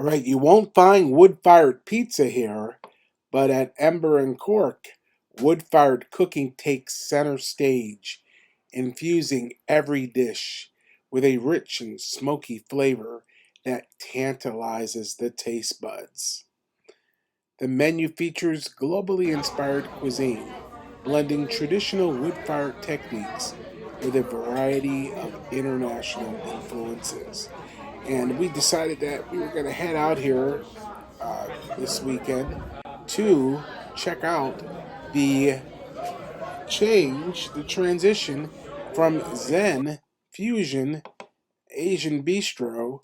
Right, you won't find wood-fired pizza here, but at Ember and Cork, wood-fired cooking takes center stage, infusing every dish with a rich and smoky flavor that tantalizes the taste buds. The menu features globally inspired cuisine, blending traditional wood-fired techniques with a variety of international influences. And we decided that we were going to head out here this weekend to check out the the transition from Zen Fusion Asian Bistro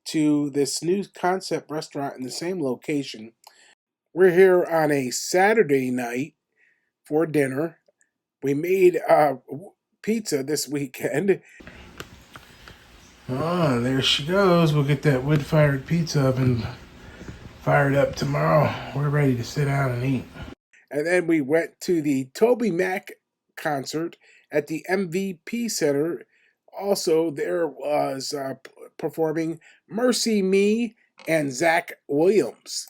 to this new concept restaurant in the same location. We're here on a Saturday night for dinner. We made pizza this weekend. Oh, there she goes. We'll get that wood-fired pizza oven fired up tomorrow. We're ready to sit down and eat. And then we went to the TobyMac concert at the MVP Center. Also, there was performing Mercy Me and Zach Williams.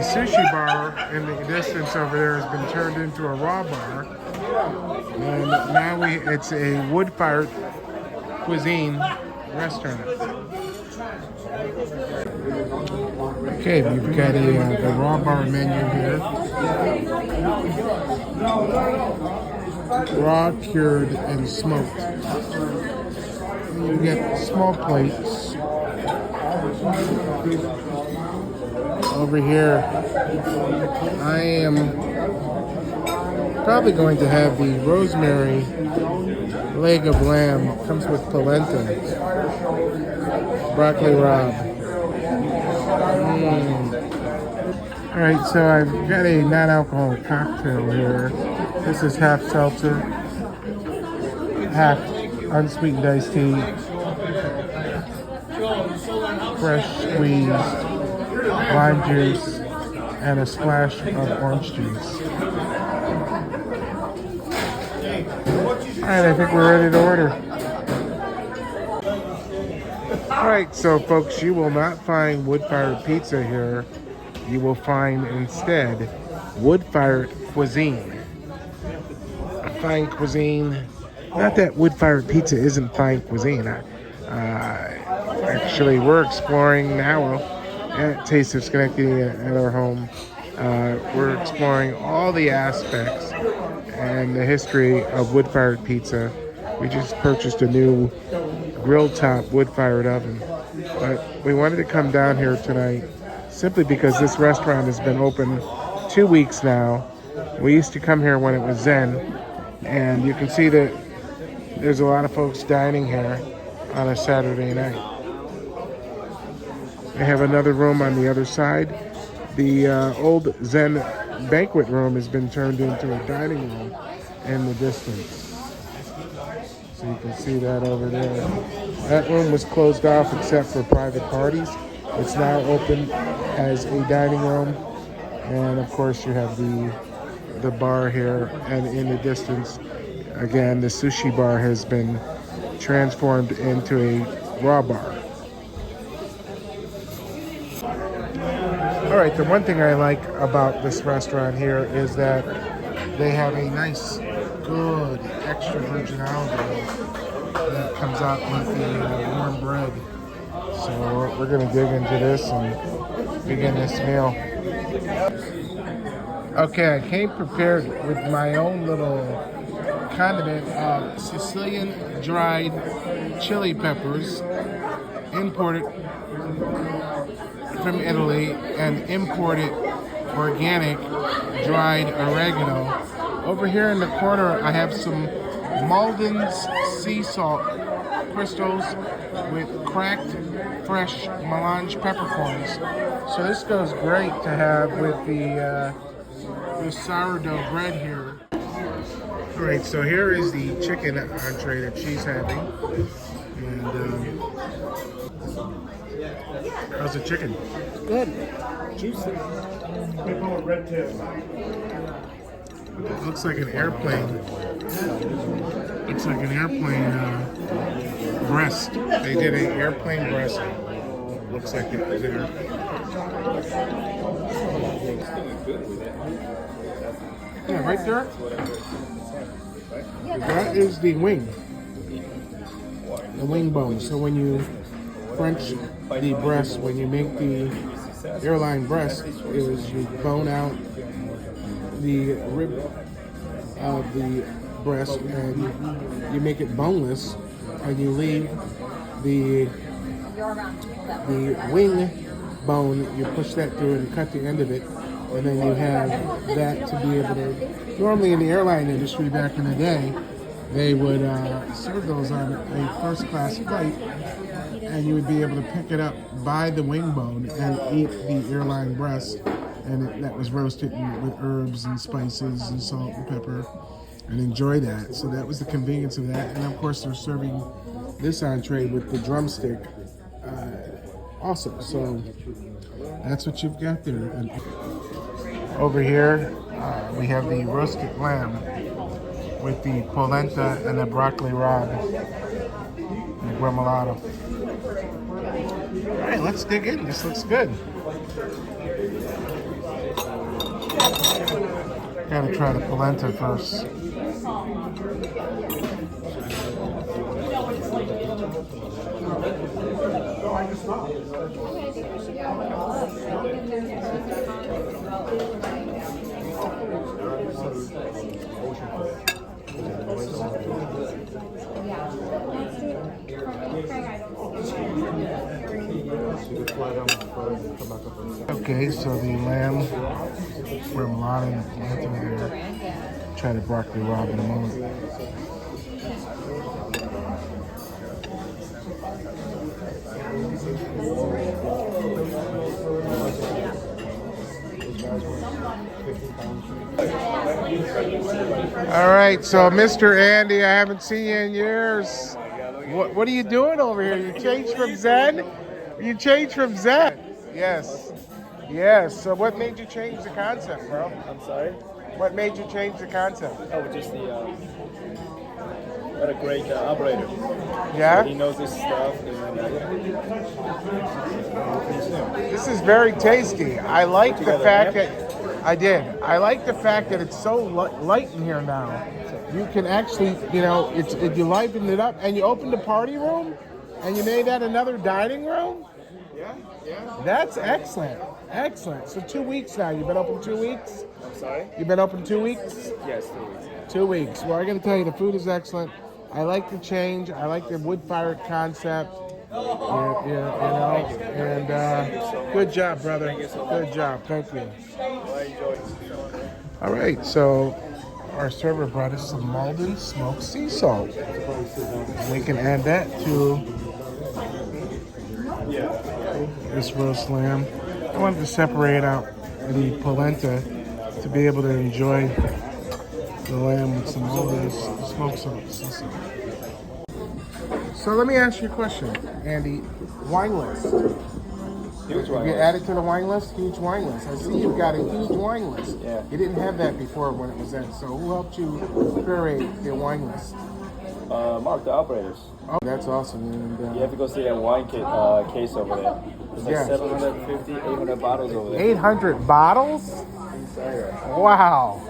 Sushi bar in the distance over there has been turned into a raw bar, and now it's a wood-fired cuisine restaurant. Okay, we've got a raw bar menu here. Raw, cured, and smoked. You get small plates. Over here, I am probably going to have the rosemary leg of lamb. It comes with polenta, broccoli rabe. All right, so I've got a non-alcoholic cocktail here. This is half seltzer, half unsweetened iced tea, fresh squeezed lime juice, and a splash of orange juice. Alright, I think we're ready to order. Alright, so folks, you will not find wood-fired pizza here. You will find instead wood-fired cuisine. Fine cuisine. Not that wood-fired pizza isn't fine cuisine. Actually, we're exploring now at Taste of Schenectady at our home. We're exploring all the aspects and the history of wood-fired pizza. We just purchased a new grill-top wood-fired oven. But we wanted to come down here tonight simply because this restaurant has been open 2 weeks now. We used to come here when it was Zen, and you can see that there's a lot of folks dining here on a Saturday night. They have another room on the other side. The old Zen banquet room has been turned into a dining room in the distance. So you can see that over there. That room was closed off except for private parties. It's now open as a dining room. And of course you have the bar here, and in the distance, again, the sushi bar has been transformed into a raw bar. All right, the one thing I like about this restaurant here is that they have a nice, good, extra virgin olive oil that comes out with the warm bread. So we're going to dig into this and begin this meal. Okay, I came prepared with my own little condiment of Sicilian dried chili peppers, imported from Italy, and imported organic dried oregano. Over here in the corner, I have some Malden's sea salt crystals with cracked fresh melange peppercorns. So this goes great to have with the sourdough bread here. All right, so here is the chicken entree that she's having. And how's the chicken? Good. Juicy. It looks like an airplane. Looks like an airplane breast. They did an airplane breast. Looks like it was there. Yeah, right there. That is the wing. The wing bone. So when you French the breast, when you make the airline breast, is you bone out the rib of the breast and you make it boneless, and you leave the wing bone, you push that through and cut the end of it, and then you have that to be able to, normally in the airline industry back in the day, they would serve those on a first class flight, and you would be able to pick it up by the wing bone and eat the airline breast, and that was roasted with herbs and spices and salt and pepper, and enjoy that. So that was the convenience of that. And of course they're serving this entree with the drumstick also. So that's what you've got there. And over here we have the roasted lamb with the polenta and the broccoli rabe and the gremolata. All right, let's dig in. This looks good. Gotta try the polenta first. Okay, so the lamb, remoulade, and polenta there. Try the broccoli rabe in a moment. All right, so Mr. Andy, I haven't seen you in years. What are you doing over here? You changed from Zen? You changed from Zen? Yes. Yes. So what made you change the concept, bro? I'm sorry? What made you change the concept? Oh, just the, what a great operator. Yeah? He knows this stuff. This is very tasty. I like the fact that, I did. I like the fact that it's so light in here now. You can actually, you know, you livened it up, and you opened the party room, and you made that another dining room? Yeah. That's excellent. Excellent. So 2 weeks now. You've been open 2 weeks? I'm sorry? You've been open 2 weeks? Yes, 2 weeks. 2 weeks. Well, I got to tell you, the food is excellent. I like the change. I like the wood-fired concept. You know, and good job, brother. Good job. Thank you. All right, so our server brought us some Malden smoked sea salt. We can add that to this roast lamb. I wanted to separate out the polenta to be able to enjoy the lamb with some Malden smoked sea salt. So let me ask you a question, Andy. Wine list. Huge wine You list. added to the wine list? Huge wine list. I see you've got a huge wine list. Yeah. You didn't have that before when it was in. So who helped you curate your wine list? Marc, the operators. Oh, that's awesome. And, You have to go see that wine case over there. There's like Yeah. 750, 800 bottles over there. 800 bottles? Wow.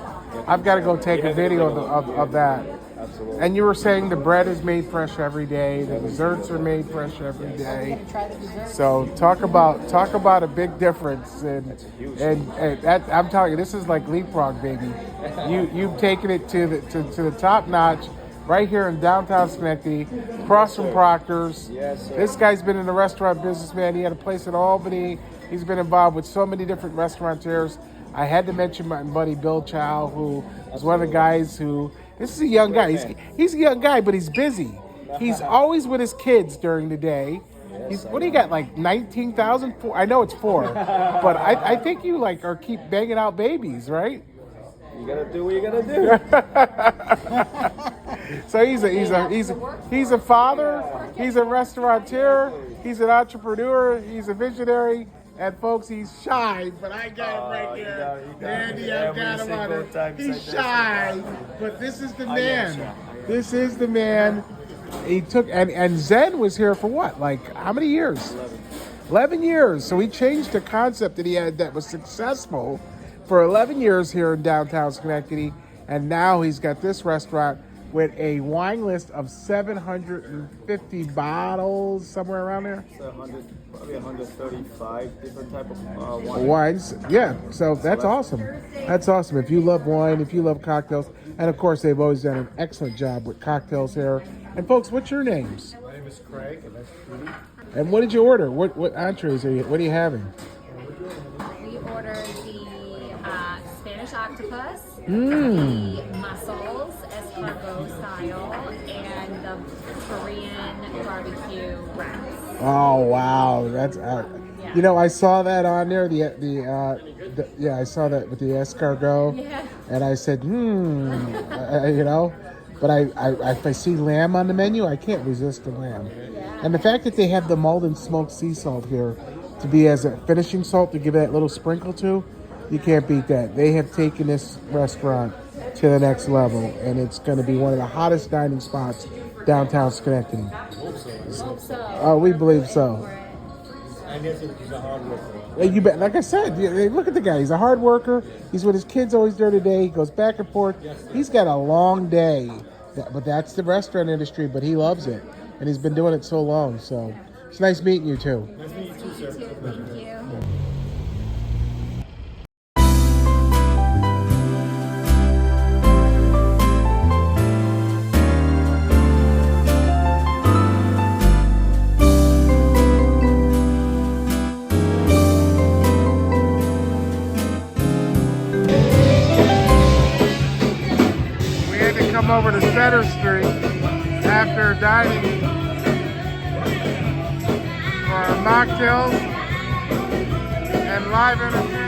I've got to go take a video of that. Absolutely. And you were saying the bread is made fresh every day, the desserts are made fresh every day. Try the dessert. So talk about a big difference, and that, I'm telling you, this is like leapfrog, baby. You've taken it to the top notch right here in downtown Schenectady, across from Proctor's. Yes, sir. This guy's been in the restaurant business, man. He had a place in Albany. He's been involved with so many different restaurateurs. I had to mention my buddy Bill Chow, who is one of the guys who. This is a young guy. He's a young guy, but he's busy. He's always with his kids during the day. What do you got, like 19,000? I know it's 4, but I think you like are keep banging out babies, right? You gotta do what you gotta do. So he's a father. He's a restaurateur. He's an entrepreneur. He's a visionary. And folks, he's shy, but I got him right here. Andy, I got him on it. He's shy, but this is the man. This is the man. He took and Zen was here for what? Like how many years? 11 years. So he changed the concept that he had that was successful for 11 years here in downtown Schenectady, and now he's got this restaurant with a wine list of 750 bottles, somewhere around there. Probably 135 different type of wine. Wines, yeah. So that's awesome. That's awesome. If you love wine, if you love cocktails, and of course they've always done an excellent job with cocktails here. And folks, what's your names? My name is Craig, and that's Judy. And what did you order? What entrees are you? What are you having? We ordered the Spanish octopus, Mmm. the mussels, escargot style, and the Korean barbecue wraps. Oh wow, that's you know, I saw that on there. Yeah, I saw that with the escargot, Yeah. and I said, you know, but if I see lamb on the menu, I can't resist the lamb. And the fact that they have the mulled and smoked sea salt here to be as a finishing salt to give it that little sprinkle to, you can't beat that. They have taken this restaurant to the next level, and it's going to be one of the hottest dining spots downtown Schenectady. Hope so. Oh, we believe so. And he's a hard worker. You bet. Like I said, look at the guy. He's a hard worker. He's with his kids always during the day. He goes back and forth. He's got a long day, but that's the restaurant industry. But he loves it, and he's been doing it so long. So it's nice meeting you too. Nice to meet you too, sir. Thank you. Come over to Center Street after dining for mocktails and live entertainment.